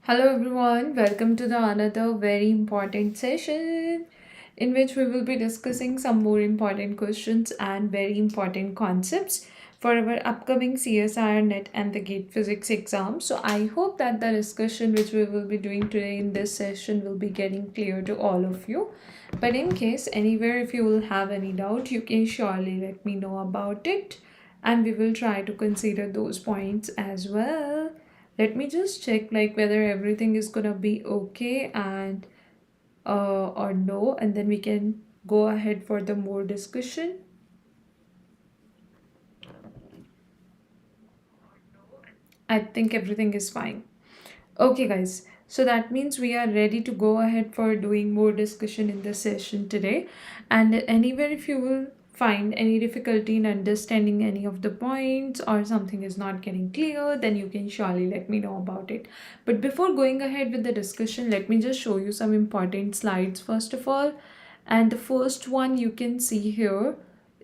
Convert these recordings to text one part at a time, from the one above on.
Hello everyone, welcome to the another very important session in which we will be discussing some more important questions and very important concepts for our upcoming CSIR NET and the GATE Physics exam. So I hope that the discussion which we will be doing today in this session will be getting clear to all of you. But in case anywhere if you will have any doubt, you can surely let me know about it and we will try to consider those points as well. Let me just check like whether everything is gonna be okay and or no, and then we can go ahead for the more discussion. I think everything is fine. Okay guys, so that means we are ready to go ahead for doing more discussion in this session today. And anywhere if you will find any difficulty in understanding any of the points or something is not getting clear, then you can surely let me know about it. But before going ahead with the discussion, let me just show you some important slides first of all. And the first one you can see here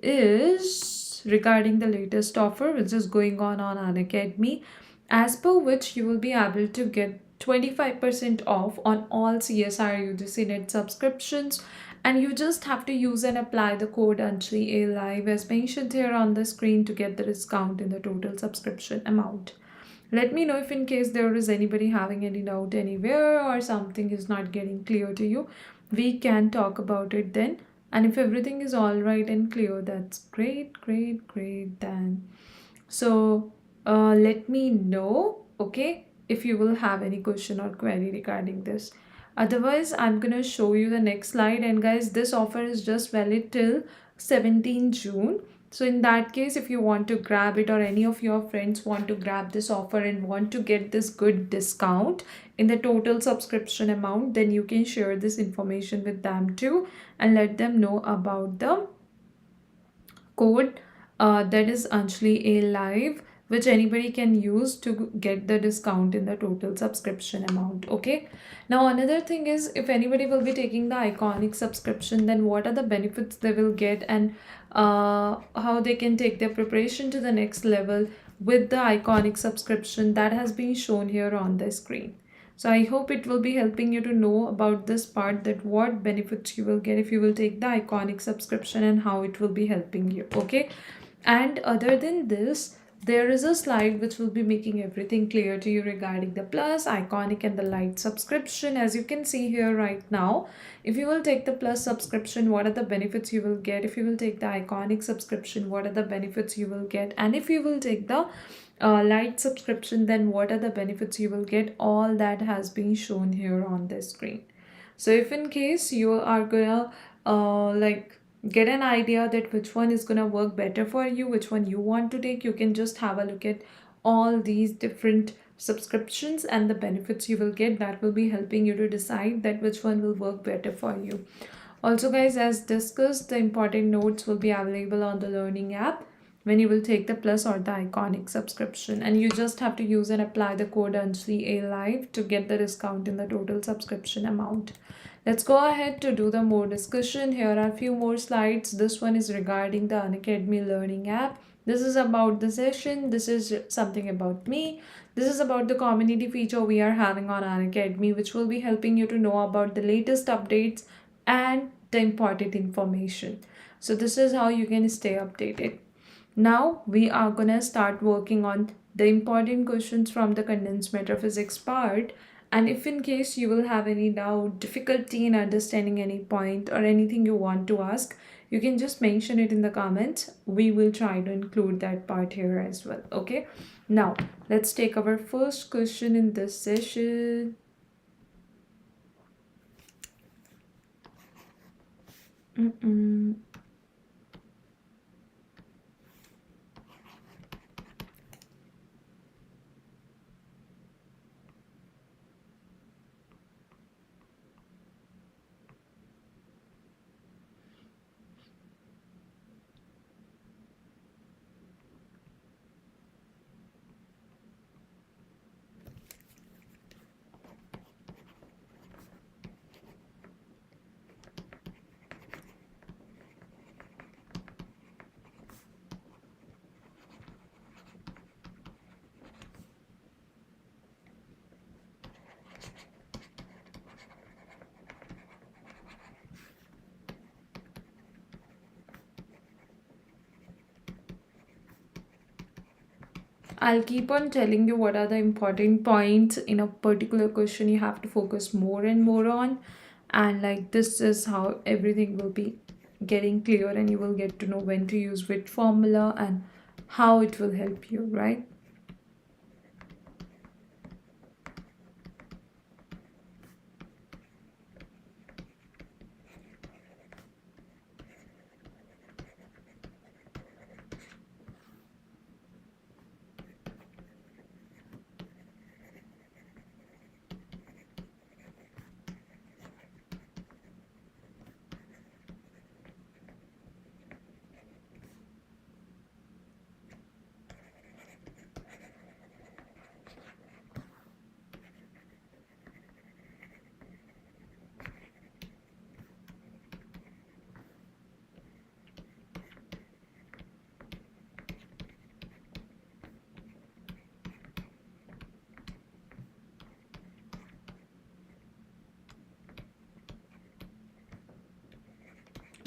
is regarding the latest offer which is going on Unacademy, as per which you will be able to get 25% off on all CSIR UGC net subscriptions, and you just have to use and apply the code Anjali Live as mentioned here on the screen to get the discount in the total subscription amount. Let me know if in case there is anybody having any doubt anywhere or something is not getting clear to you. We can talk about it then. And if everything is all right and clear, that's great then. So let me know, okay, if you will have any question or query regarding this. Otherwise, I'm gonna show you the next slide. And guys, this offer is just valid till 17 June. So in that case, if you want to grab it or any of your friends want to grab this offer and want to get this good discount in the total subscription amount, then you can share this information with them too and let them know about the code that is Anjali A Live, which anybody can use to get the discount in the total subscription amount. Okay, now another thing is, if anybody will be taking the iconic subscription, then what are the benefits they will get and how they can take their preparation to the next level with the iconic subscription that has been shown here on the screen. So I hope it will be helping you to know about this part, that what benefits you will get if you will take the iconic subscription and how it will be helping you. Okay, and other than this, there is a slide which will be making everything clear to you regarding the plus, iconic and the light subscription. As you can see here right now, if you will take the plus subscription, what are the benefits you will get? If you will take the iconic subscription, what are the benefits you will get? And if you will take the light subscription, then what are the benefits you will get? All that has been shown here on the screen. So if in case you are gonna like get an idea that which one is gonna work better for you, which one you want to take, you can just have a look at all these different subscriptions and the benefits you will get. That will be helping you to decide that which one will work better for you. Also guys, as discussed, the important notes will be available on the learning app when you will take the plus or the iconic subscription, and you just have to use and apply the code Anjali A Live to get the discount in the total subscription amount. Let's go ahead to do the more discussion. Here are a few more slides. This one is regarding the Unacademy learning app. This is about the session. This is something about me. This is about the community feature we are having on Unacademy, which will be helping you to know about the latest updates and the important information. So this is how you can stay updated. Now we are gonna start working on the important questions from the condensed matter physics part. And if in case you will have any doubt, difficulty in understanding any point or anything you want to ask, you can just mention it in the comments. We will try to include that part here as well. Okay, now let's take our first question in this session. I'll keep on telling you what are the important points in a particular question you have to focus more and more on. And like this is how everything will be getting clear, and you will get to know when to use which formula and how it will help you, right?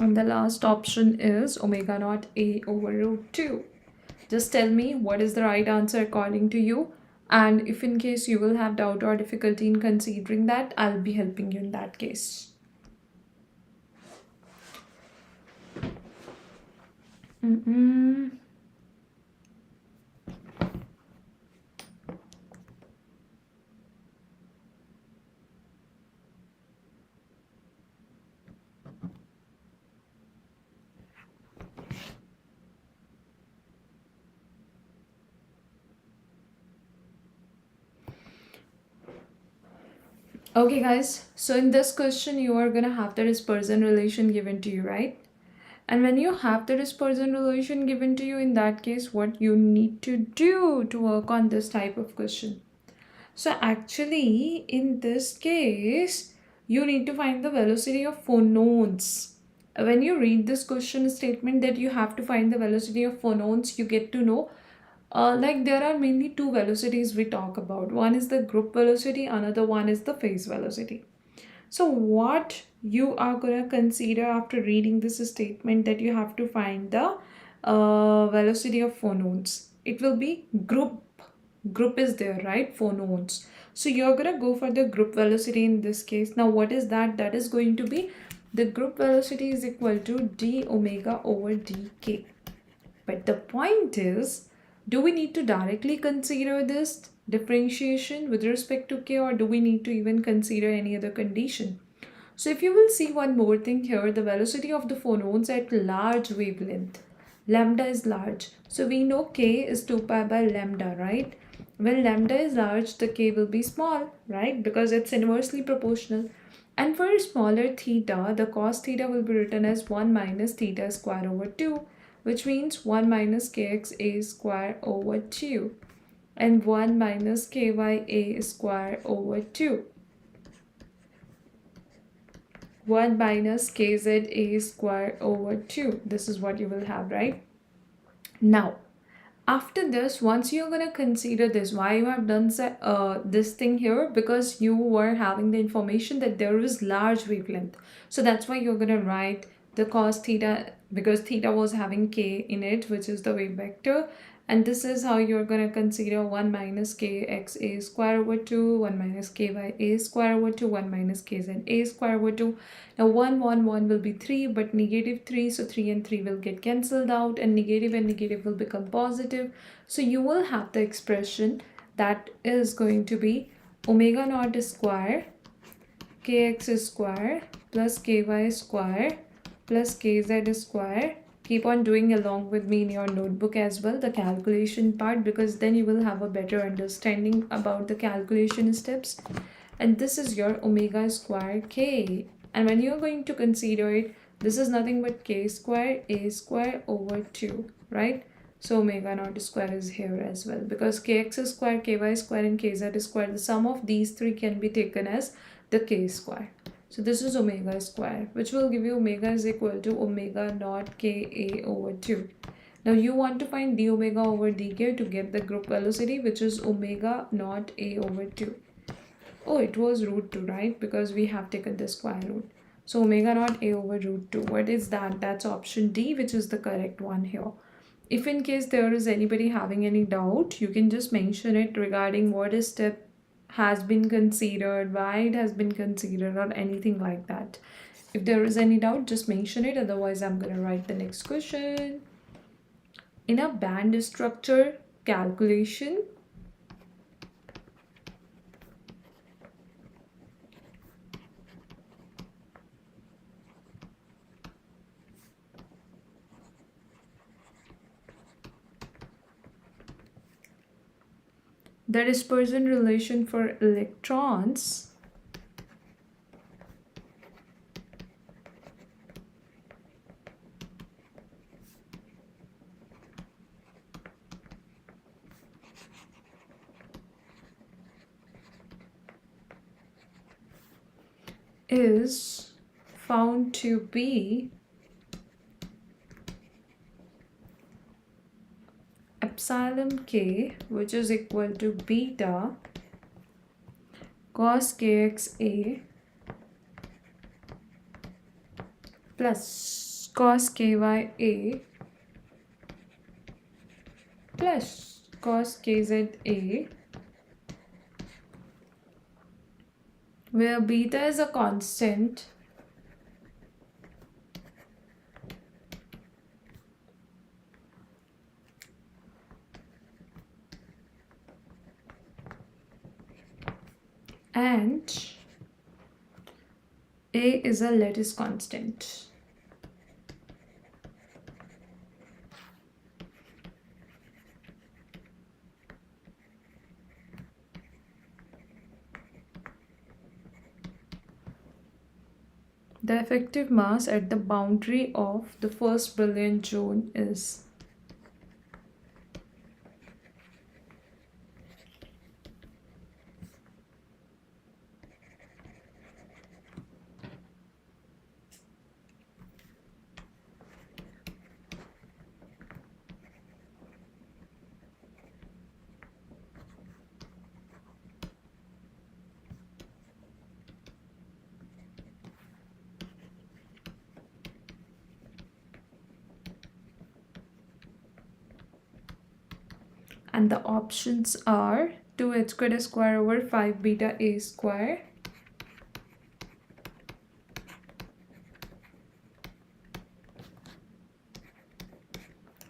And the last option is omega naught A over root 2. Just tell me what is the right answer according to you. And if in case you will have doubt or difficulty in considering that, I'll be helping you in that case. Okay guys, so in this question you are gonna have the dispersion relation given to you, right? And when you have the dispersion relation given to you, in that case what you need to do to work on this type of question? So actually in this case you need to find the velocity of phonons. When you read this question statement that you have to find the velocity of phonons, you get to know like there are mainly two velocities we talk about. One is the group velocity, another one is the phase velocity. So what you are going to consider after reading this statement that you have to find the velocity of phonons. It will be group is there, right? Phonons. So you're going to go for the group velocity in this case. Now what is that? That is going to be the group velocity is equal to d omega over dk. But the point is, do we need to directly consider this differentiation with respect to k, or do we need to even consider any other condition? So if you will see one more thing here, the velocity of the phonons at large wavelength, lambda is large. So we know k is 2 pi by lambda, right? When lambda is large, the k will be small, right? Because it's inversely proportional. And for smaller theta, the cos theta will be written as 1 minus theta square over 2, which means 1 minus kx a square over 2 and 1 minus ky a square over 2. 1 minus kz a square over 2. This is what you will have, right? Now, after this, once you're going to consider this, why you have done this thing here? Because you were having the information that there is large wavelength. So that's why you're going to write the cos theta, because theta was having k in it, which is the wave vector. And this is how you're going to consider 1 minus kx a square over 2, 1 minus ky a square over 2, 1 minus kz a square over 2. Now 1 will be 3, but negative 3, so 3 and 3 will get cancelled out, and negative will become positive. So you will have the expression that is going to be omega naught square kx square plus ky square plus kz square. Keep on doing along with me in your notebook as well, the calculation part, because then you will have a better understanding about the calculation steps. And this is your omega square k. And when you're going to consider it, this is nothing but k square a square over 2, right? So omega naught square is here as well, because kx square, ky square and kz square, the sum of these three can be taken as the k square. So this is omega square, which will give you omega is equal to omega naught ka over 2. Now you want to find d omega over dk to get the group velocity, which is omega naught a over 2. Oh, it was root 2, right? Because we have taken the square root. So omega naught a over root 2. What is that? That's option D, which is the correct one here. If in case there is anybody having any doubt, you can just mention it regarding what a step has been considered, why it has been considered, or anything like that. If there is any doubt, just mention it. Otherwise, I'm going to write the next question. In a band structure calculation, the dispersion relation for electrons is found to be epsilon k, which is equal to beta cos kxa plus cos kya plus cos kza, where beta is a constant and A is a lattice constant. The effective mass at the boundary of the first brilliant zone is and the options are 2h square over 5 beta a square,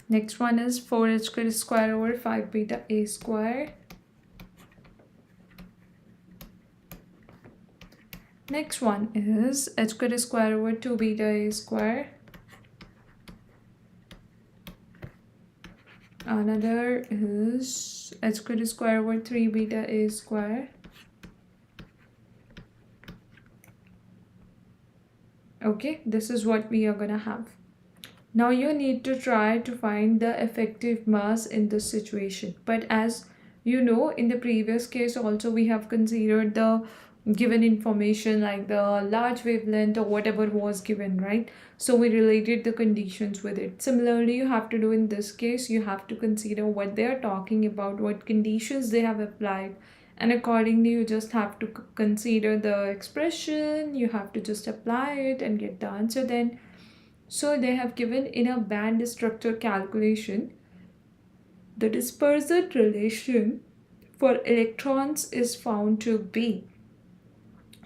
next one is 4h square over 5 beta a square, next one is h square over 2 beta a square, another is h square over 3 beta a square. Okay, this is what we are gonna have. Now you need to try to find the effective mass in this situation. But as you know, in the previous case also we have considered the given information like the large wavelength or whatever was given, right? So we related the conditions with it. Similarly, you have to do in this case, you have to consider what they are talking about, what conditions they have applied, and accordingly you just have to consider the expression, you have to just apply it and get the answer then. So they have given in a band structure calculation, the dispersion relation for electrons is found to be.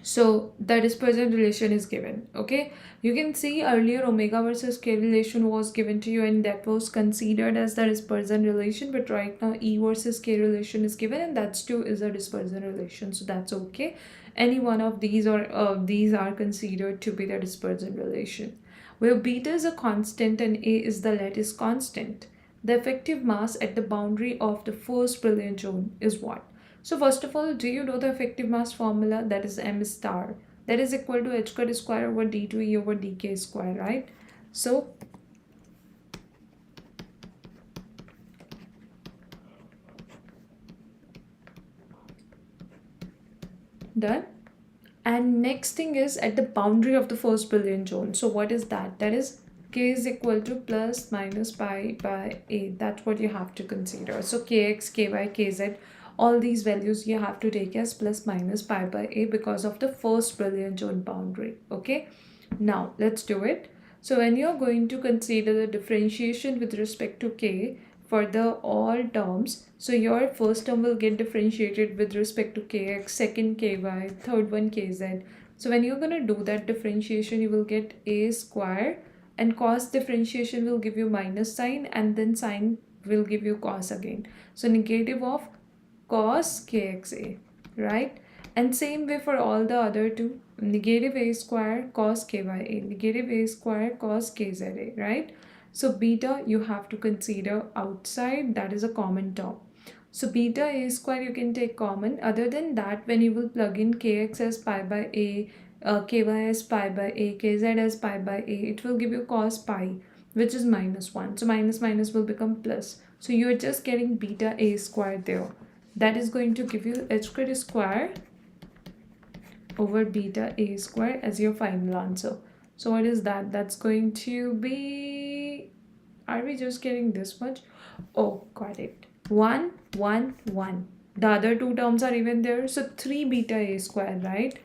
So the dispersion relation is given. Okay, you can see earlier omega versus k relation was given to you and that was considered as the dispersion relation, but right now E versus k relation is given and that's too is a dispersion relation. So that's okay. Any one of these or these are considered to be the dispersion relation. Where beta is a constant and A is the lattice constant, the effective mass at the boundary of the first brilliant zone is what? So first of all, do you know the effective mass formula? That is m star. That is equal to h square over d2e over dk square, right? So done. And next thing is at the boundary of the first brilliant zone. So what is that? That is k is equal to plus minus pi by a. That's what you have to consider. So kx, ky, kz, all these values you have to take as plus minus pi by a because of the first brilliant zone boundary. Okay, now let's do it. So when you're going to consider the differentiation with respect to k for the all terms, so your first term will get differentiated with respect to kx, second ky, third one kz. So when you're going to do that differentiation, you will get a square, and cos differentiation will give you minus sign, and then sine will give you cos again. So negative of cos kxa, right? And same way for all the other two, negative a square cos kya, negative a square cos kza, right? So beta you have to consider outside, that is a common term. So beta a square you can take common. Other than that, when you will plug in kx as pi by a, ky as pi by a, kz as pi by a, it will give you cos pi, which is minus 1. So minus minus will become plus. So you are just getting beta a square there. That is going to give you h square over beta a square as your final answer. So what is that? That's going to be, are we just getting this much? Oh, got it. 1, 1, 1. The other two terms are even there. So 3 beta a square, right?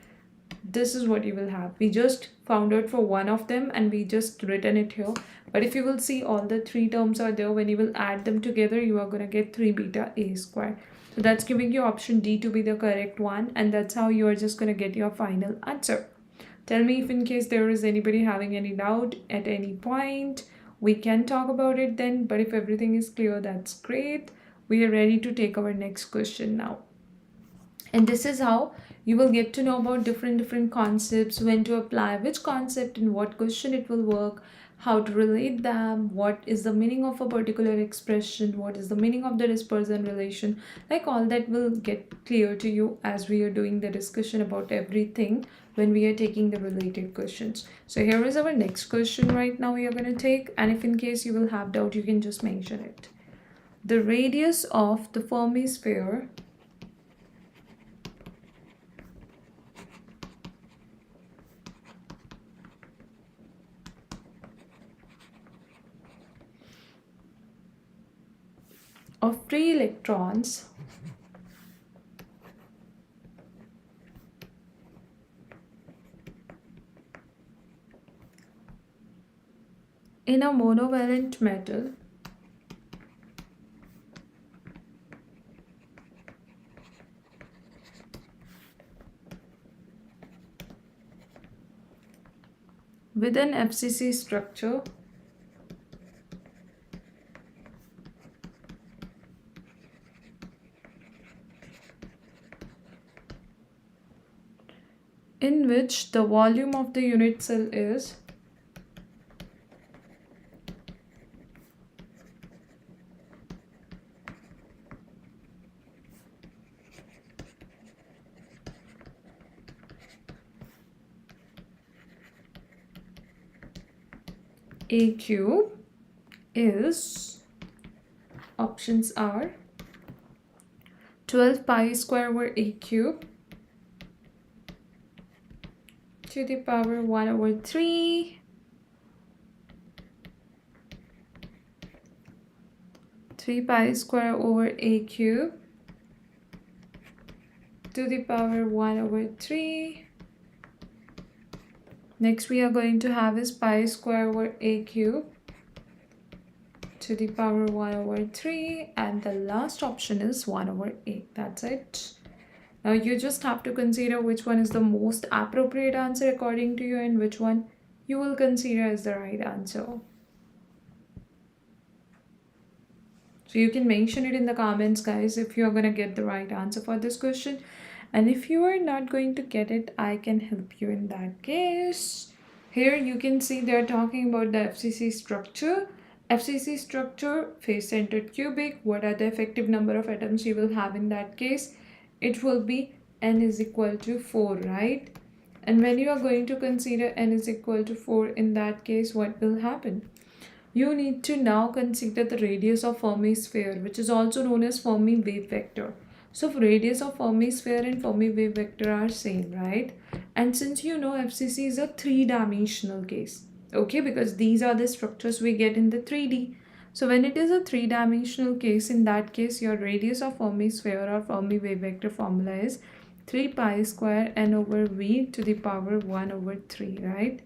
This is what you will have. We just found out for one of them and we just written it here. But if you will see, all the three terms are there. When you will add them together, you are going to get 3 beta a square. So that's giving you option D to be the correct one, and that's how you are just going to get your final answer. Tell me if in case there is anybody having any doubt at any point, we can talk about it then. But if everything is clear, that's great. We are ready to take our next question now. And this is how you will get to know about different concepts, when to apply which concept in what question it will work, how to relate them, what is the meaning of a particular expression, what is the meaning of the dispersion relation. Like all that will get clear to you as we are doing the discussion about everything when we are taking the related questions. So here is our next question right now we are going to take, and if in case you will have doubt, you can just mention it. The radius of the Fermi sphere of free electrons in a monovalent metal with an FCC structure in which the volume of the unit cell is A cube, is, options are 12 pi square over A cube to the power 1 over 3, 3 pi square over A cube to the power 1 over 3. Next we are going to have is pi square over A cube to the power 1 over 3, and the last option is 1 over 8. That's it. Now you just have to consider which one is the most appropriate answer according to you and which one you will consider as the right answer. So you can mention it in the comments, guys, if you're going to get the right answer for this question. And if you are not going to get it, I can help you in that case. Here you can see they're talking about the FCC structure. FCC structure, face-centered cubic. What are the effective number of atoms you will have in that case? It will be n is equal to 4, right? And when you are going to consider n is equal to 4, in that case, what will happen? You need to now consider the radius of Fermi sphere, which is also known as Fermi wave vector. So radius of Fermi sphere and Fermi wave vector are same, right? And since you know FCC is a 3-dimensional case, okay, because these are the structures we get in the 3D. So when it is a 3-dimensional case, in that case, your radius of Fermi sphere or Fermi wave vector formula is 3 pi square n over v to the power 1 over 3, right?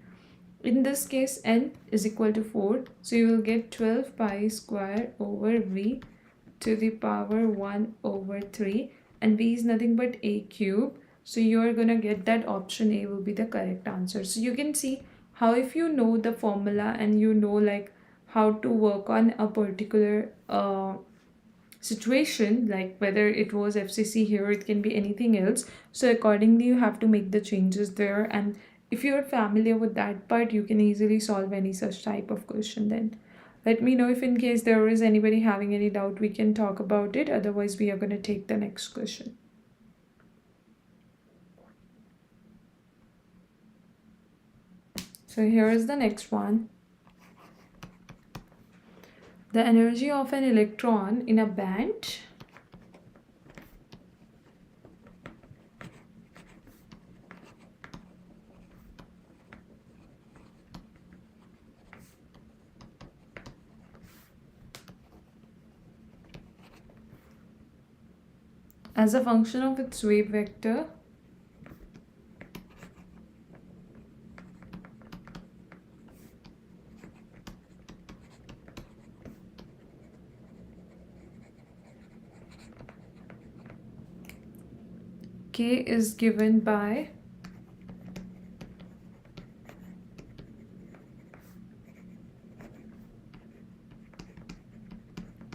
In this case, n is equal to 4. So you will get 12 pi square over v to the power 1 over 3. And v is nothing but a cube. So you are going to get that option A will be the correct answer. So you can see how if you know the formula and you know like how to work on a particular situation, like whether it was FCC here, it can be anything else. So accordingly, you have to make the changes there. And if you're familiar with that part, you can easily solve any such type of question then. Let me know if in case there is anybody having any doubt, we can talk about it. Otherwise, we are going to take the next question. So here is the next one. The energy of an electron in a band as a function of its wave vector k is given by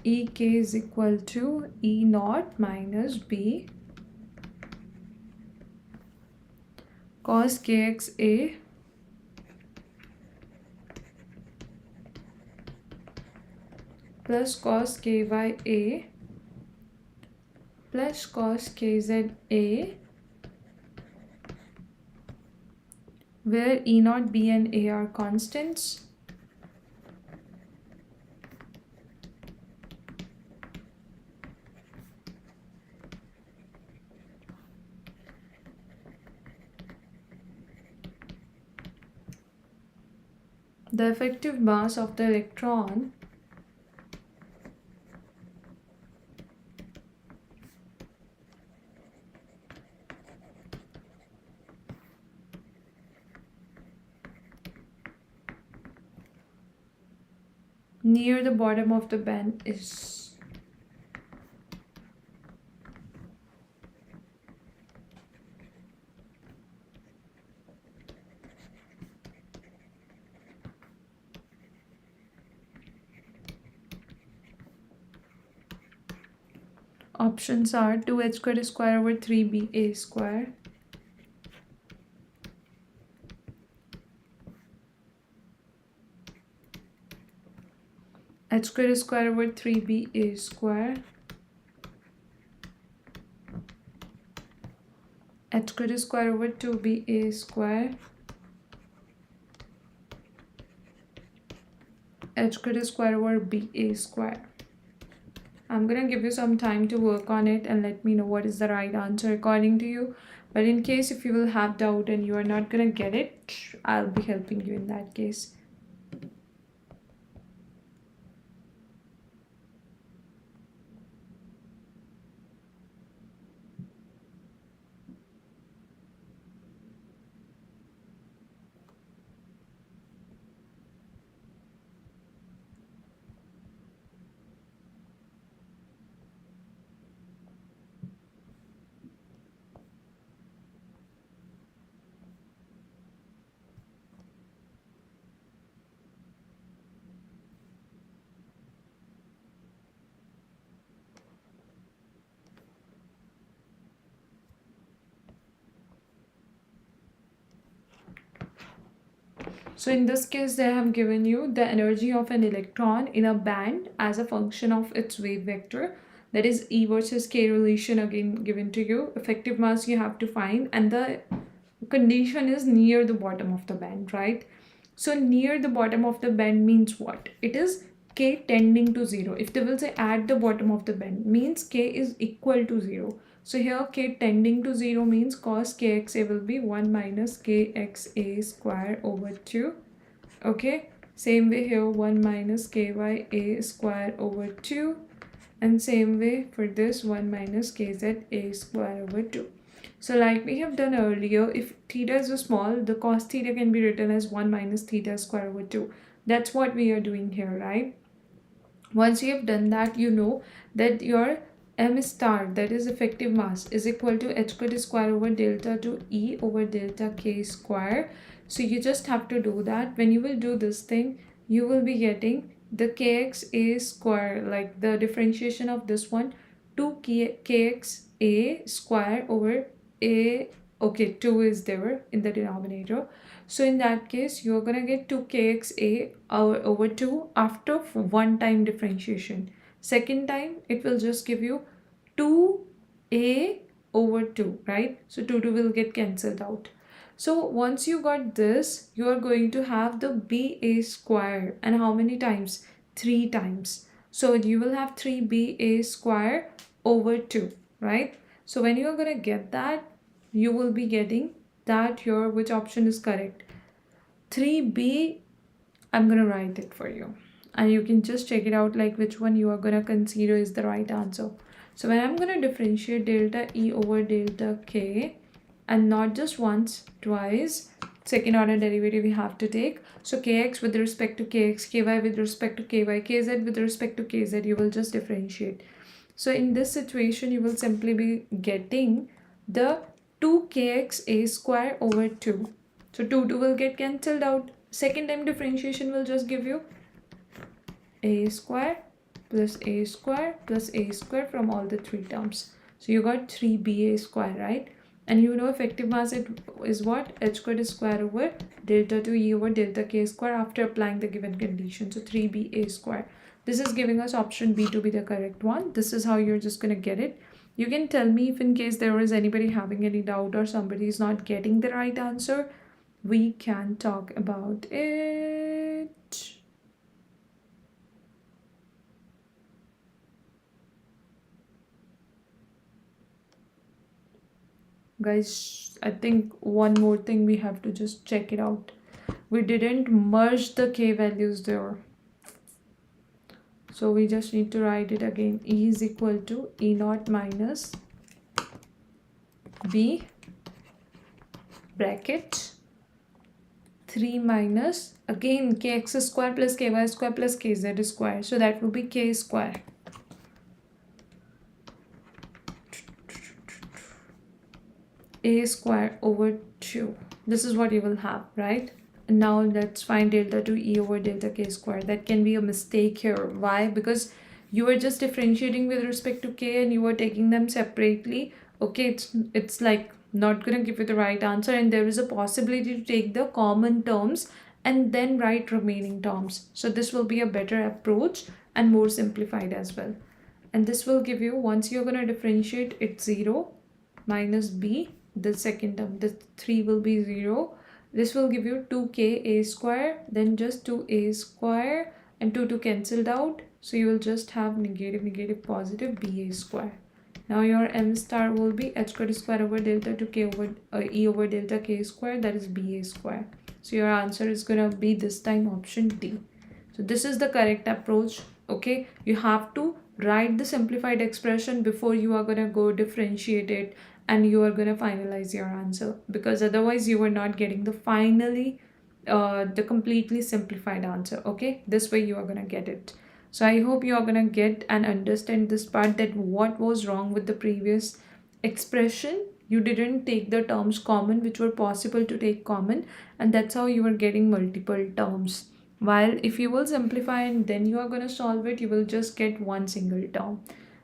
ek is equal to E naught minus b cos kxa plus cos kya plus cos kza, where E naught, B and A are constants. The effective mass of the electron near the bottom of the band is options are 2h square over 3ba square, h square over 3ba square, h square over 2ba square, h square over ba square. I'm gonna give you some time to work on it and let me know what is the right answer according to you. But in case if you will have doubt and you are not gonna get it, I'll be helping you in that case. So in this case, they have given you the energy of an electron in a band as a function of its wave vector. That is E versus K relation again given to you. Effective mass you have to find, and the condition is near the bottom of the band, right? So near the bottom of the band means what? It is K tending to 0. If they will say at the bottom of the band, means K is equal to 0. So here K tending to 0 means cos kxa will be 1 minus kxa square over 2. Okay, same way here 1 minus kya square over 2. And same way for this 1 minus kza square over 2. So like we have done earlier, if theta is so small, the cos theta can be written as 1 minus theta square over 2. That's what we are doing here, right? Once you have done that, you know that your m star, that is effective mass, is equal to h square over delta to E over delta k square. So you just have to do that. When you will do this thing, you will be getting the kxa square, like the differentiation of this one, 2kxa square over a, okay, 2 is there in the denominator. So in that case, you're gonna get 2kxa over 2 after one time differentiation. Second time, it will just give you 2a over 2, right? So 2 will get cancelled out. So once you got this, you are going to have the ba square. And how many times? 3 times. So you will have 3ba square over 2, right? So when you are going to get that, you will be getting that here. Which option is correct? 3b, I'm going to write it for you. And you can just check it out like which one you are going to consider is the right answer. So when I'm going to differentiate delta E over delta K, and not just once, twice, second order derivative we have to take. So kx with respect to kx, ky with respect to ky, kz with respect to kz, you will just differentiate. So in this situation, you will simply be getting the 2kxa square over 2. So 2 will get cancelled out. Second time differentiation will just give you a square plus a square plus a square from all the three terms. So you got 3ba square, right? And you know effective mass is what? h square over delta to E over delta k square after applying the given condition. So 3ba square. This is giving us option B to be the correct one. This is how you're just going to get it. You can tell me if in case there is anybody having any doubt or somebody is not getting the right answer, we can talk about it. Guys, I think one more thing we have to just check it out. We didn't merge the k values there. So we just need to write it again. E is equal to E naught minus B bracket 3 minus, again, kx square plus ky square plus kz square. So that will be k square. A square over 2. This is what you will have, right? And now let's find delta to E over delta k square. That can be a mistake here. Why? Because you are just differentiating with respect to k and you are taking them separately. Okay, it's like not going to give you the right answer, and there is a possibility to take the common terms and then write remaining terms. So this will be a better approach and more simplified as well. And this will give you, once you're going to differentiate, it's 0 minus b, the second term, the 3 will be 0. This will give you 2ka square, then just 2a square, and 2 cancelled out. So you will just have negative positive ba square. Now your m star will be h square over delta to k over E over delta k square, that is ba square. So your answer is going to be this time option D. So this is the correct approach. Okay, you have to write the simplified expression before you are going to go differentiate it and you are going to finalize your answer, because otherwise you are not getting the the completely simplified answer. Okay, this way you are going to get it. So I hope you are going to get and understand this part, that what was wrong with the previous expression. You didn't take the terms common which were possible to take common, and that's how you were getting multiple terms. While if you will simplify and then you are going to solve it, you will just get one single term.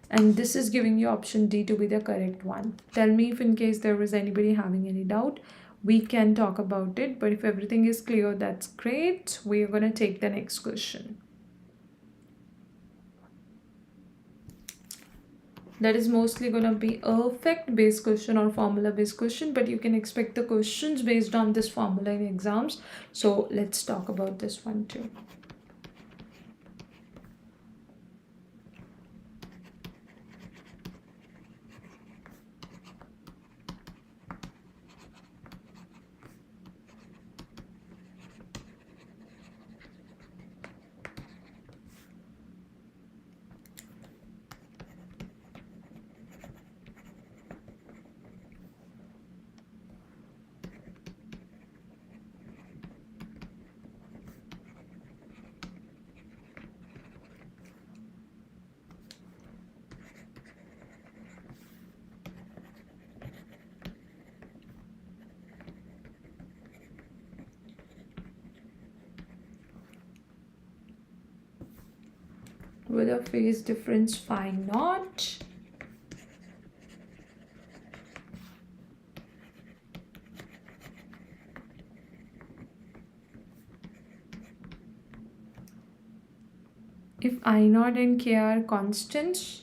And this is giving you option D to be the correct one. Tell me if in case there was anybody having any doubt, we can talk about it. But if everything is clear, that's great. We are going to take the next question. That is mostly going to be a fact-based question or formula-based question, but you can expect the questions based on this formula in exams. So let's talk about this one too. with a phase difference phi naught. If I naught and k are constants,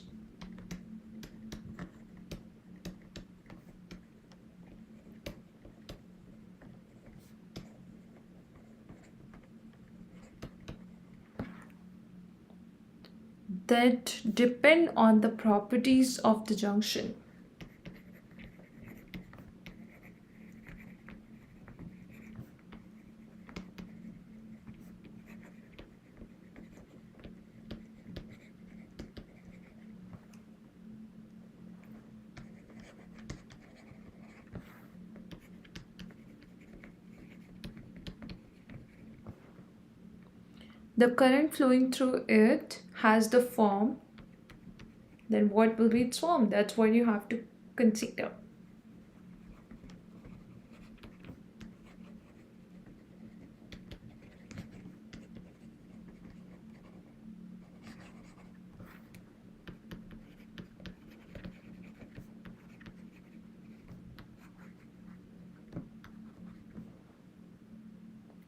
that depend on the properties of the junction. The current flowing through it has the form, then what will be its form? That's what you have to consider.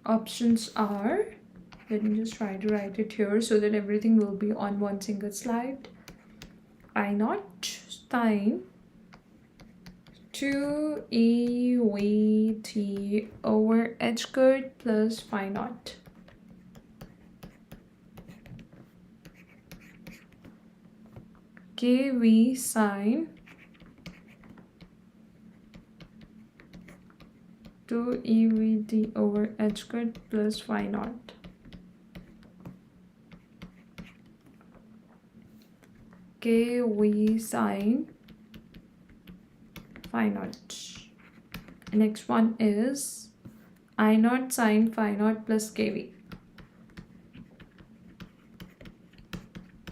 Options are, let me just try to write it here so that everything will be on one single slide. I naught sine 2 EVT over h squared plus phi naught. KV sine 2 EVT over h squared plus phi naught. KV sine phi naught. Next one is I naught sine phi naught plus KV.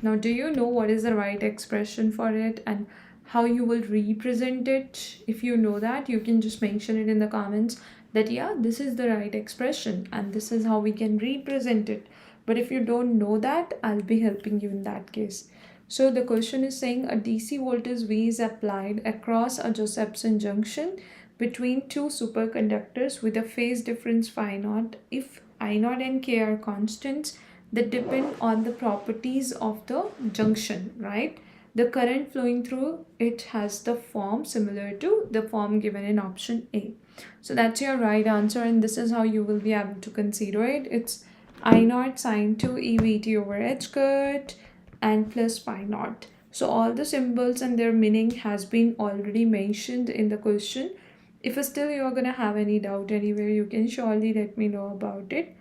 Now, do you know what is the right expression for it and how you will represent it? If you know that, you can just mention it in the comments that yeah, this is the right expression and this is how we can represent it. But if you don't know that, I'll be helping you in that case. So the question is saying a DC voltage V is applied across a Josephson junction between two superconductors with a phase difference phi naught if I naught and K are constants that depend on the properties of the junction, right? The current flowing through it has the form similar to the form given in option A. So that's your right answer, and this is how you will be able to consider it. It's I naught sine 2 EVT over h squared and plus phi naught. So all the symbols and their meaning has been already mentioned in the question. If still you're gonna have any doubt anywhere, you can surely let me know about it.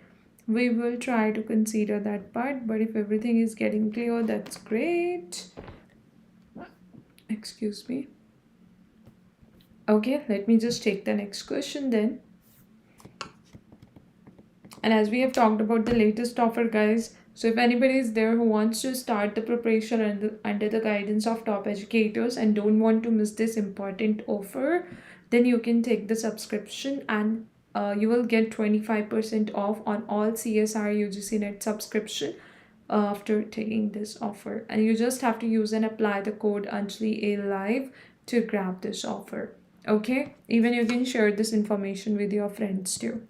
We will try to consider that part, but if everything is getting clear, that's great. Excuse me. Okay, let me just take the next question then. And as we have talked about the latest offer, guys, so if anybody is there who wants to start the preparation under the guidance of top educators and don't want to miss this important offer, then you can take the subscription and you will get 25% off on all CSIR UGC NET subscription after taking this offer. And you just have to use and apply the code Anjali A Live to grab this offer. Okay, even you can share this information with your friends too.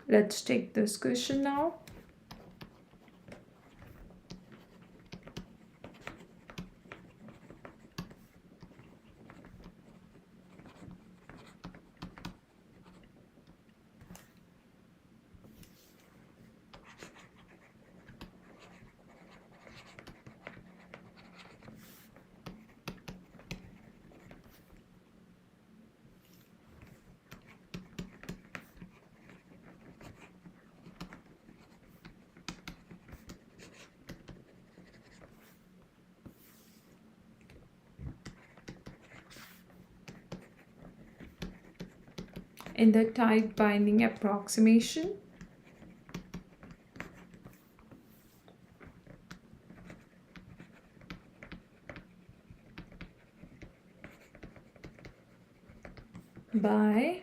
Let's take this question now. in the tight binding approximation by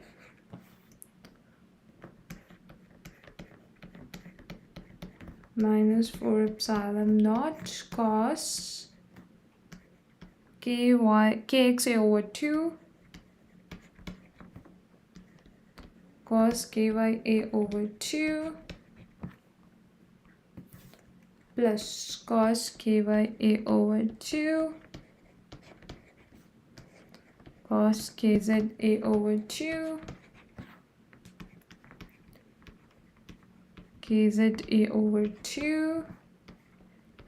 minus 4 epsilon naught cos kxa over 2 cos kya over 2 plus cos kya over 2 cos kza over 2 kza over 2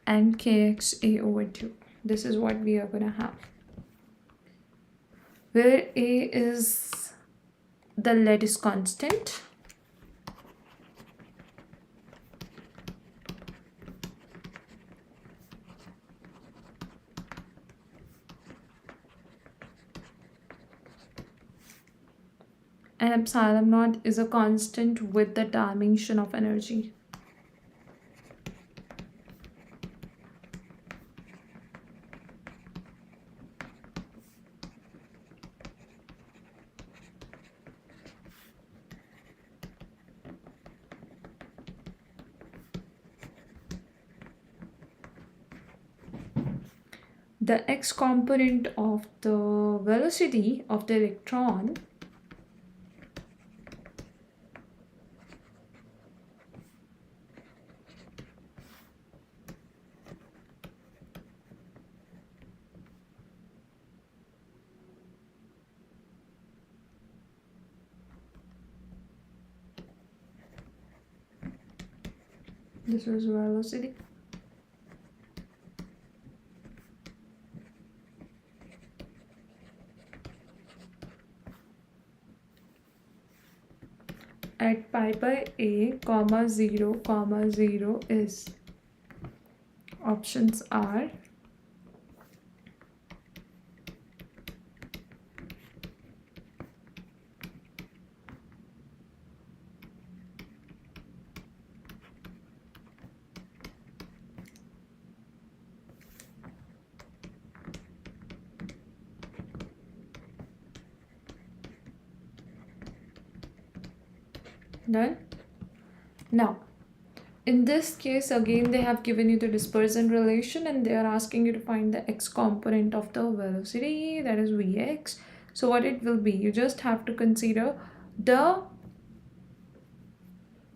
and kxa over 2. This is what we are going to have, where a is the lattice constant, and epsilon naught is a constant with the dimension of energy. The x component of the velocity of the electron this is velocity at pi by a comma 0 is, options are done. Now in this case again they have given you the dispersion relation and they are asking you to find the x component of the velocity, that is vx. So what it will be, you just have to consider the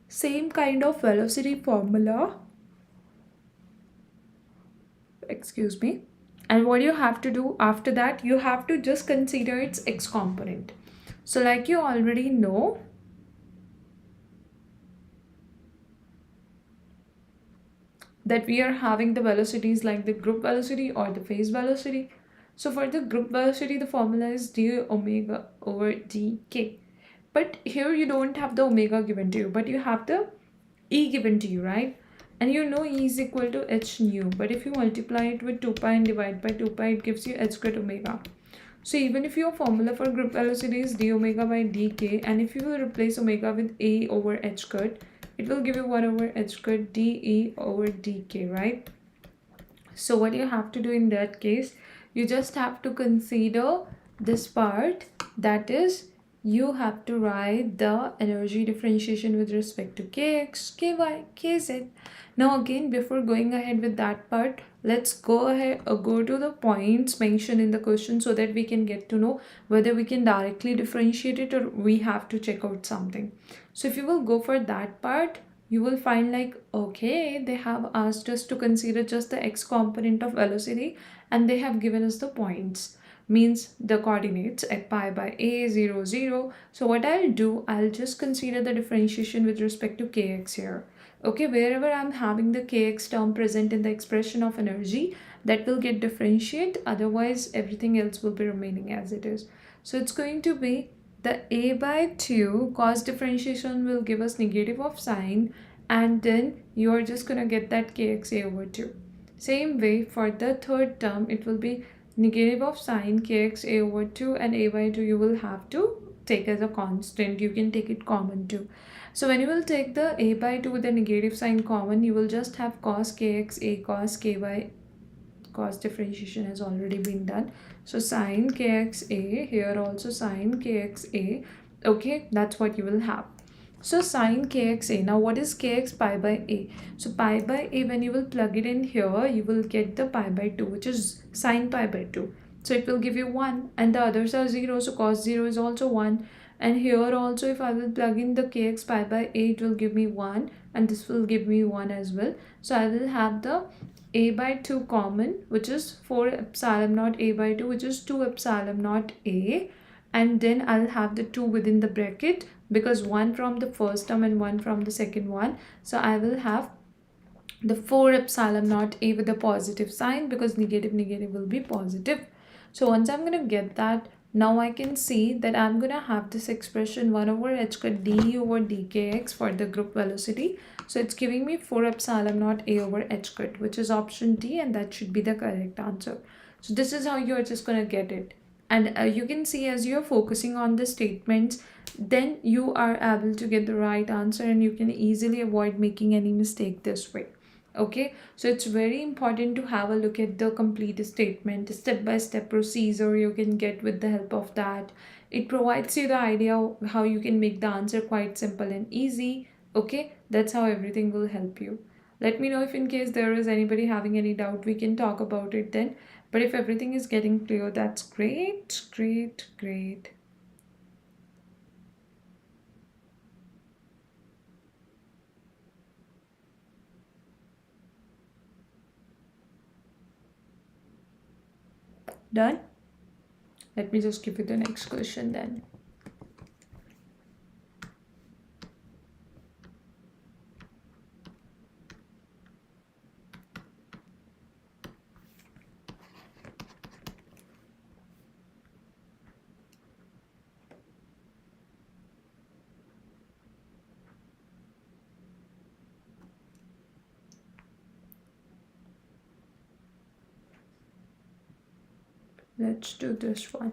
same kind of velocity formula, excuse me, and what you have to do after that, you have to just consider its x component. So like you already know, that we are having the velocities like the group velocity or the phase velocity. So for the group velocity, the formula is d omega over dk. But here you don't have the omega given to you, but you have the E given to you, right? And you know E is equal to h nu. But if you multiply it with 2 pi and divide by 2 pi, it gives you h squared omega. So even if your formula for group velocity is d omega by dk, and if you will replace omega with a over h squared, it will give you 1 over h squared dE over dk, right? So what you have to do in that case, you just have to consider this part, that is you have to write the energy differentiation with respect to kx, ky, kz. Now again, before going ahead with that part, let's go to the points mentioned in the question so that we can get to know whether we can directly differentiate it or we have to check out something. So if you will go for that part, you will find like, okay, they have asked us to consider just the x component of velocity and they have given us the points, means the coordinates at pi by a 0 0. So what I'll do, I'll just consider the differentiation with respect to kx here. Okay, wherever I'm having the kx term present in the expression of energy, that will get differentiate, otherwise everything else will be remaining as it is. So it's going to be the a by 2 cos differentiation will give us negative of sign, and then you are just gonna get that kxa over 2. Same way for the third term, it will be negative of sign kxa over 2 and a by 2 you will have to take as a constant. You can take it common too. So when you will take the a by 2 with the negative sign common, you will just have cos kx a cos ky. Cos differentiation has already been done. So sine kxa, here also sine kxa. Okay, that's what you will have. So sine kxa. Now what is kx? Pi by a. So pi by a, when you will plug it in here, you will get the pi by 2, which is sine pi by 2. So it will give you 1, and the others are 0. So cos 0 is also 1. And here also, if I will plug in the kx pi by a, it will give me 1, and this will give me 1 as well. So I will have the a by 2 common, which is 4 epsilon naught a by 2, which is 2 epsilon naught a, and then I'll have the 2 within the bracket, because 1 from the first term and 1 from the second one. So I will have the 4 epsilon naught a with a positive sign, because negative negative will be positive. So once I'm going to get that, now I can see that I'm going to have this expression 1 over h cut d over dkx for the group velocity. So it's giving me 4 epsilon naught a over h cut, which is option D, and that should be the correct answer. So this is how you're just going to get it. And you can see, as you're focusing on the statements, then you are able to get the right answer, and you can easily avoid making any mistake this way. Okay, so it's very important to have a look at the complete statement, step-by-step procedure you can get with the help of that. It provides you the idea of how you can make the answer quite simple and easy. Okay, that's how everything will help you. Let me know if in case there is anybody having any doubt, we can talk about it then. But if everything is getting clear, that's great, great, great. Done? Let me just give you the next question then. Let's do this one.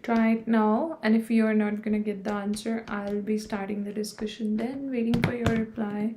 Try it now, and if you are not going to get the answer, I'll be starting the discussion then, waiting for your reply.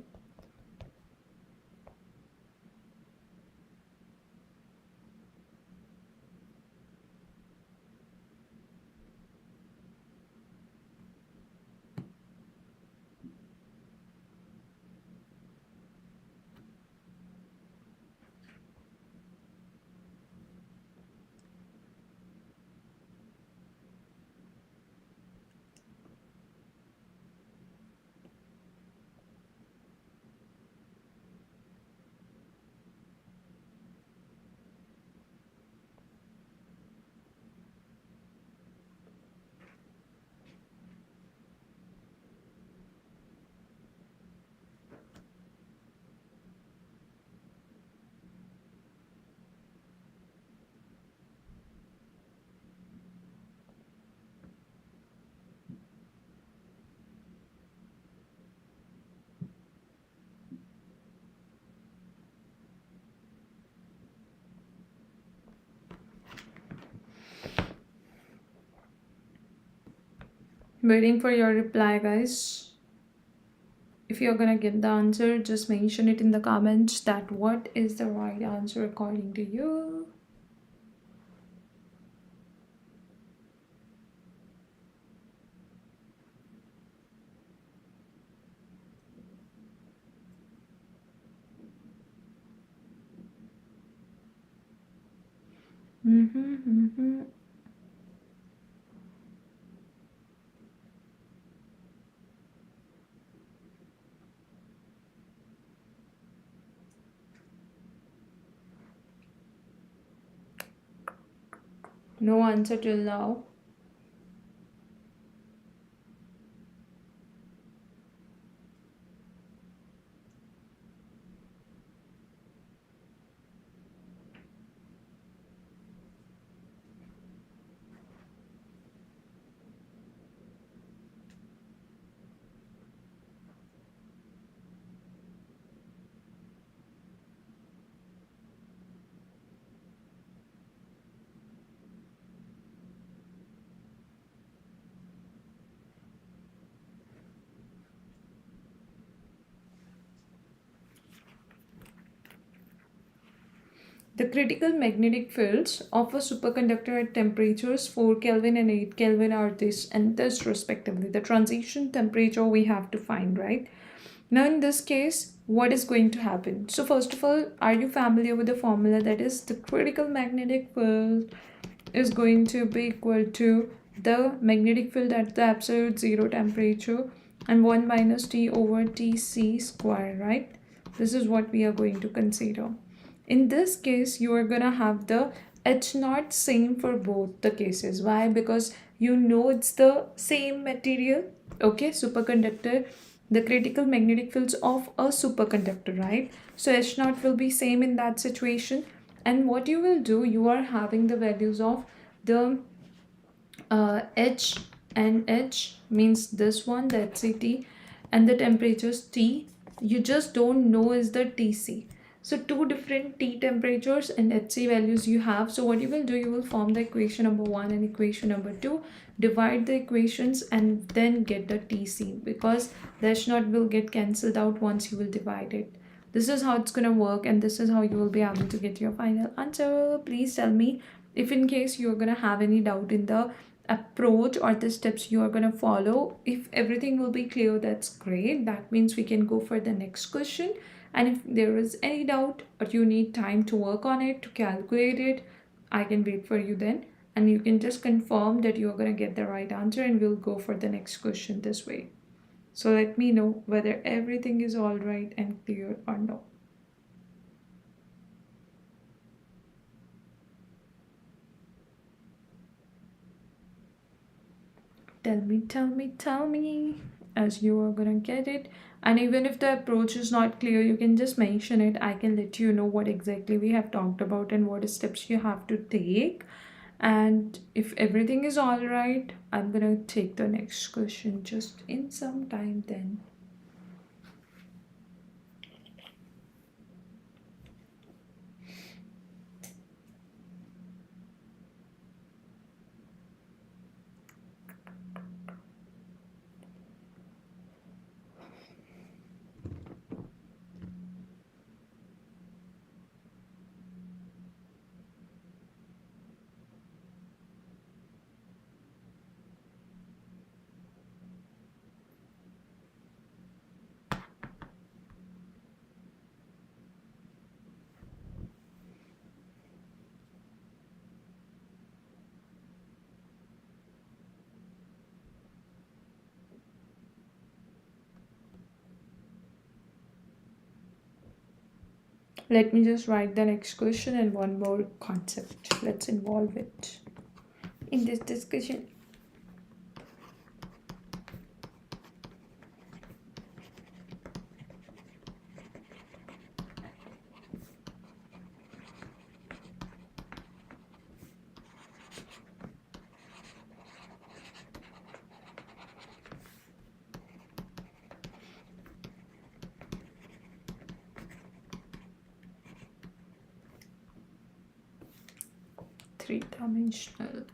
Waiting for your reply, guys. If you're gonna get the answer, just mention it in the comments that what is the right answer according to you. No answer till now. The critical magnetic fields of a superconductor at temperatures 4 Kelvin and 8 Kelvin are this and this respectively. The transition temperature we have to find, right? Now in this case, what is going to happen? So first of all, are you familiar with the formula? That is, the critical magnetic field is going to be equal to the magnetic field at the absolute zero temperature and 1 minus T over Tc square, right? This is what we are going to consider. In this case, you are gonna have the H naught same for both the cases. Why? Because you know it's the same material, okay? Superconductor, the critical magnetic fields of a superconductor, right? So H naught will be same in that situation. And what you will do, you are having the values of the H and H means this one, the HCT, and the temperatures T. You just don't know is the TC. So two different T temperatures and HC values you have. So what you will do, you will form the equation number 1 and equation number 2, divide the equations and then get the TC, because the H naught will get cancelled out once you will divide it. This is how it's gonna work, and this is how you will be able to get your final answer. Please tell me if in case you're gonna have any doubt in the approach or the steps you are going to follow. If everything will be clear, that's great. That means we can go for the next question. And if there is any doubt or you need time to work on it, to calculate it, I can wait for you then, and you can just confirm that you're going to get the right answer, and we'll go for the next question this way. So let me know whether everything is all right and clear or no. Tell me, as you are gonna get it. And even if the approach is not clear, you can just mention it. I can let you know what exactly we have talked about and what steps you have to take. And if everything is all right, I'm gonna take the next question just in some time then. Let me just write the next question and one more concept. Let's involve it in this discussion. Three-dimensional.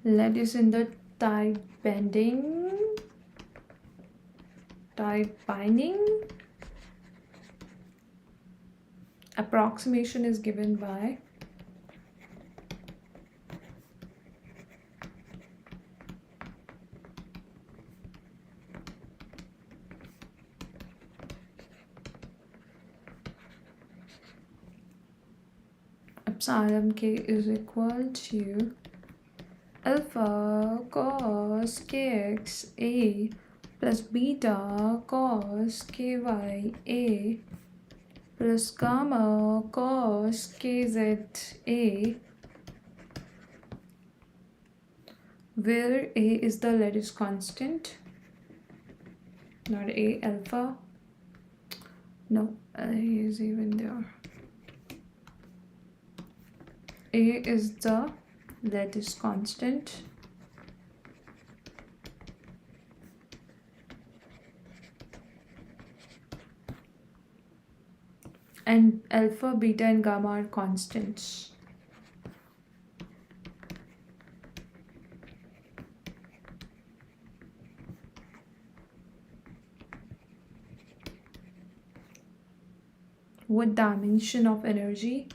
Lead is in the type binding. Approximation is given by epsilon k is equal to alpha cos kx a plus beta cos ky a plus gamma cos kz a, where a is the lattice constant, not a alpha. No, a is even there. A is the lattice constant. And alpha, beta, and gamma are constants. What dimension of energy?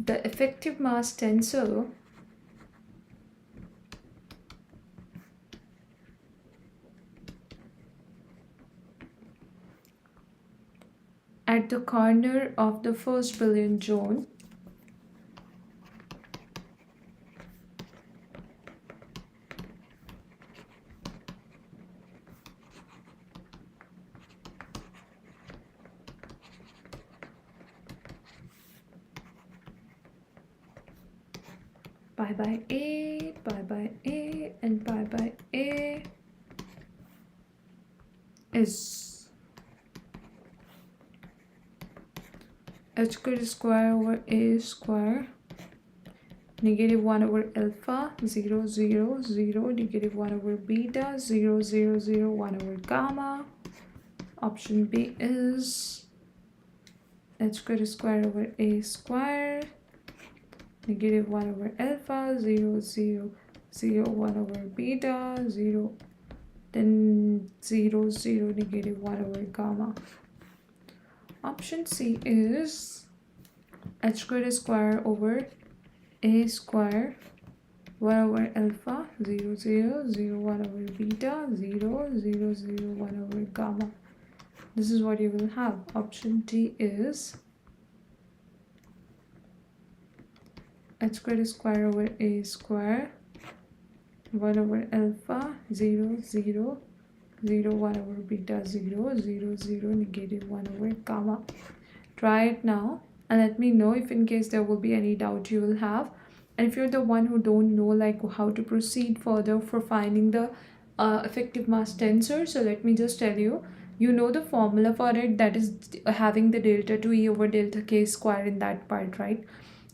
The effective mass tensor at the corner of the first billion zone pi by a, and pi by a is h square over a square, negative 1 over alpha, 0, 0, 0, negative 1 over beta, 0, 0, 0, 1 over gamma. Option B is h square over a square, negative 1 over alpha, 0, 0, 0, 1 over beta, 0, then 0, 0, negative 1 over gamma. Option C is h square over a square, 1 over alpha, 0, 0, 0, 1 over beta, 0, 0, 0, 1 over gamma. This is what you will have. Option D is h square over a square, 1 over alpha, 0, 0, 0, 1 over beta, 0, 0, 0, negative 1 over gamma. Try it now and let me know if in case there will be any doubt you will have. And if you're the one who don't know like how to proceed further for finding the effective mass tensor, so let me just tell you, you know the formula for it, that is having the delta 2e over delta k square in that part, right?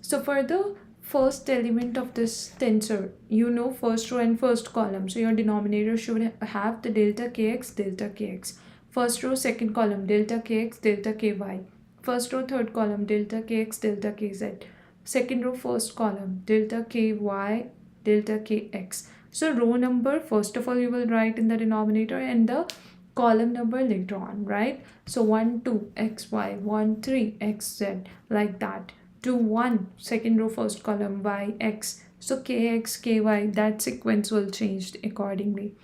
So for the first element of this tensor, you know first row and first column, so your denominator should have the delta kx. First row second column delta kx delta ky. First row third column delta kx delta kz. Second row first column delta ky delta kx. So row number first of all you will write in the denominator and the column number later on, right? So 1 2 xy, 1 3 xz, like that. 2 1 second row first column y x. So kx ky, that sequence will change accordingly.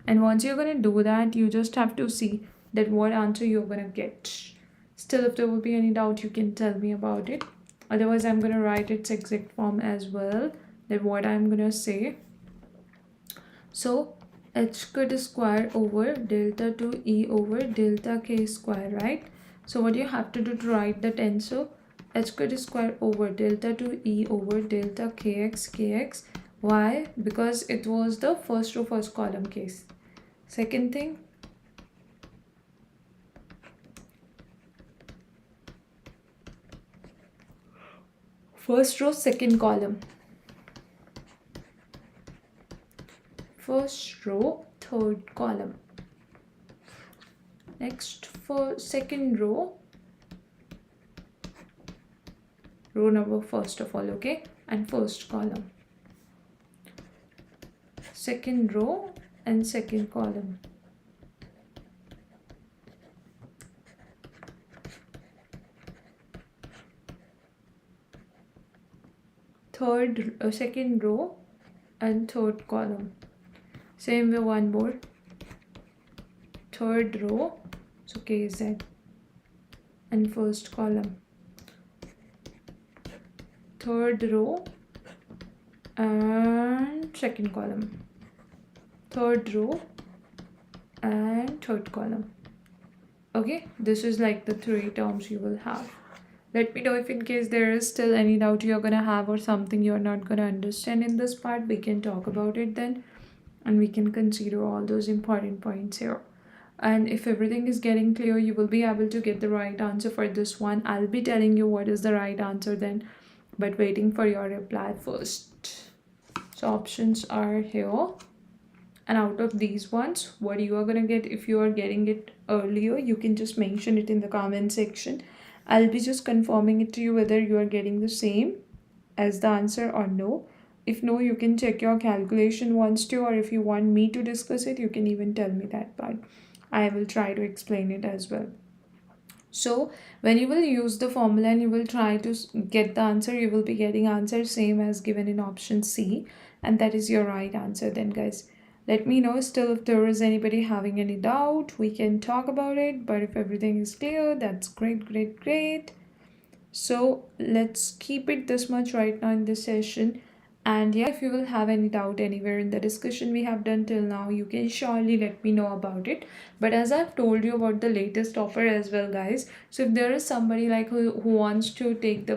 And once you're going to do that, you just have to see that what answer you're going to get. Still, if there will be any doubt, you can tell me about it. Otherwise, I'm going to write its exact form as well, that what I'm going to say. So h square over delta 2e over delta k square, right? So what you have to do to write the tensor, h square over delta 2e over delta kx. Why? Because it was the first row first column case. Second thing, first row second column. first row, third column. Next, for second row number first of all, okay, and first column, second row and second column. Second row and third column. Same way, one more, third row, so KZ, and first column, third row and second column, third row and third column. Okay, this is like the three terms you will have. Let me know if in case there is still any doubt you're gonna have or something you're not gonna understand in this part. We can talk about it then, and we can consider all those important points here. And if everything is getting clear, you will be able to get the right answer for this one. I'll be telling you what is the right answer then, but waiting for your reply first. So options are here, and out of these ones, what you are gonna get, if you are getting it earlier, you can just mention it in the comment section. I'll be just confirming it to you whether you are getting the same as the answer or no. If no, you can check your calculation once too, or if you want me to discuss it, you can even tell me that part. I will try to explain it as well. So when you will use the formula and you will try to get the answer, you will be getting answer same as given in option C, and that is your right answer then, guys. Let me know still if there is anybody having any doubt. We can talk about it, but if everything is clear, that's great. So let's keep it this much right now in this session. And yeah, if you will have any doubt anywhere in the discussion we have done till now, you can surely let me know about it. But as I've told you about the latest offer as well, guys, so if there is somebody like who wants to take the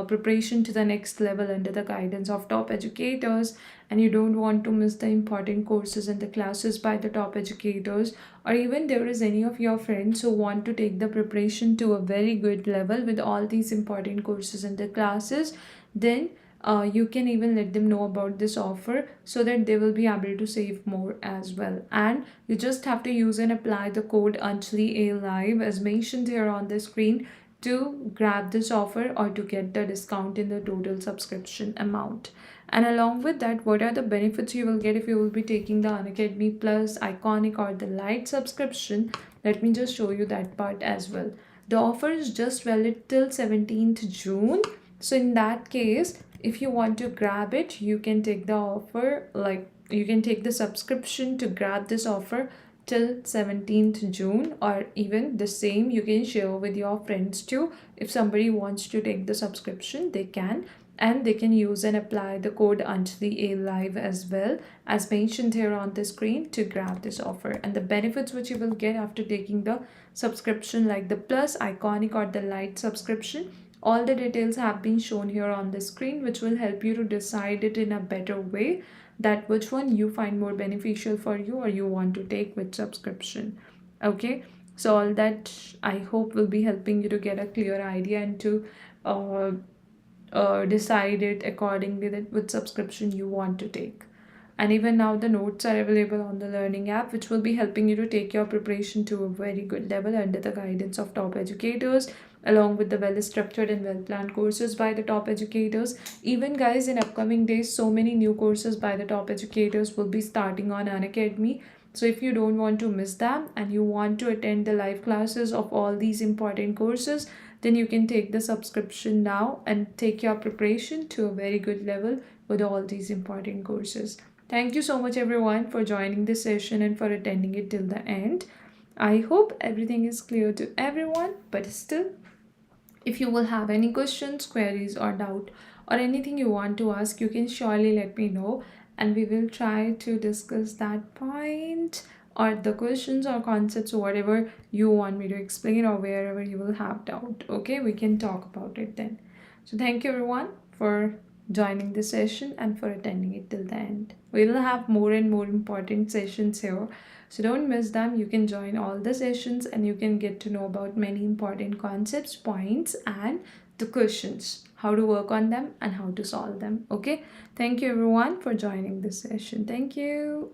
preparation to the next level under the guidance of top educators, and you don't want to miss the important courses and the classes by the top educators, or even there is any of your friends who want to take the preparation to a very good level with all these important courses and the classes, then you can even let them know about this offer so that they will be able to save more as well. And you just have to use and apply the code Anjali A Live as mentioned here on the screen to grab this offer or to get the discount in the total subscription amount. And along with that, what are the benefits you will get if you will be taking the Unacademy Plus, Iconic or the Lite subscription? Let me just show you that part as well. The offer is just valid till 17th June. So in that case, if you want to grab it, you can take the offer, like you can take the subscription to grab this offer till 17th June, or even the same you can share with your friends too. If somebody wants to take the subscription, they can, and they can use and apply the code Anjali A Live as well as mentioned here on the screen to grab this offer. And the benefits which you will get after taking the subscription, like the Plus, Iconic or the Lite subscription, all the details have been shown here on the screen, which will help you to decide it in a better way, that which one you find more beneficial for you or you want to take with subscription. Okay, so all that I hope will be helping you to get a clear idea and to decide it accordingly that which subscription you want to take. And even now the notes are available on the learning app, which will be helping you to take your preparation to a very good level under the guidance of top educators, along with the well structured and well planned courses by the top educators. Even guys, in upcoming days, so many new courses by the top educators will be starting on Unacademy. So if you don't want to miss them and you want to attend the live classes of all these important courses, then you can take the subscription now and take your preparation to a very good level with all these important courses. Thank you so much everyone for joining this session and for attending it till the end. I hope everything is clear to everyone, but still, if you will have any questions, queries or doubt or anything you want to ask, you can surely let me know, and we will try to discuss that point or the questions or concepts or whatever you want me to explain, or wherever you will have doubt. Okay, we can talk about it then. So thank you everyone for joining the session and for attending it till the end. We will have more and more important sessions here, so don't miss them. You can join all the sessions and you can get to know about many important concepts, points and the questions, how to work on them, and how to solve them. Okay, thank you everyone for joining this session. Thank you.